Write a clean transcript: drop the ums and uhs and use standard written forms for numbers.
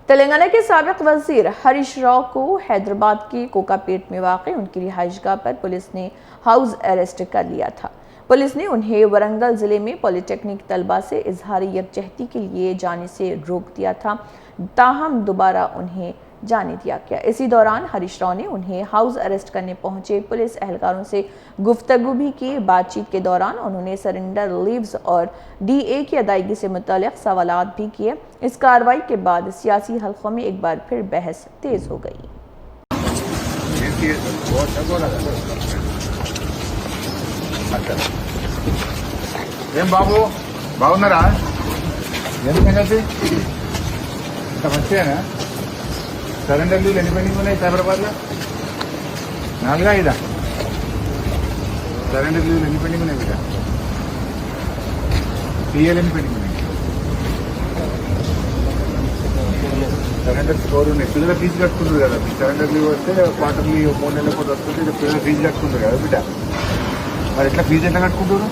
तेलंगाना के साबिक वजीर हरीश राव को हैदराबाद के कोकापेट में वाक़ उनकी रिहाइशगाह पर पुलिस ने हाउस अरेस्ट कर लिया था। पुलिस ने उन्हें वरंगल ज़िले में पॉलिटेक्निक तलबा से इजहारी यकजहती के लिए जाने से रोक दिया था, ताहम दोबारा उन्हें जाने दिया गया। इसी दौरान हरीश राव ने उन्हें हाउस अरेस्ट करने पहुंचे पुलिस एहलकारों से गुफ्तगू भी की। बातचीत के दौरान उन्होंने सरेंडर लीव्स और DA की अदायगी से मुताल्लिक़ सवालात भी किए। इस कार्रवाई के बाद सियासी हल्कों में एक बार फिर बहस तेज हो गई। बाबू బాగున్నారా ఏం సంగతి ఇంత మంచిదేనా సరెండర్ లీవ్లు ఎన్ని పెండింగ్ ఉన్నాయి సైబరాబాద్లో 4-5 సరెండర్ లీవ్లు ఎన్ని పెండింగ్ ఉన్నాయి బిడ్డ PL ఎన్ని పెండింగ్ ఉన్నాయి సరెండర్ స్కోర్ ఉన్నాయి పిల్లల ఫీజు కట్టుకుంటారు కదా సరెండర్ లీవ్ వస్తే క్వార్టర్లీ 3 నెలలకు వస్తుంది పిల్లల ఫీజు కట్టుకుంటారు కదా బిడ్డ మరి ఎట్లా ఫీజు ఎట్లా కట్టుకుంటారు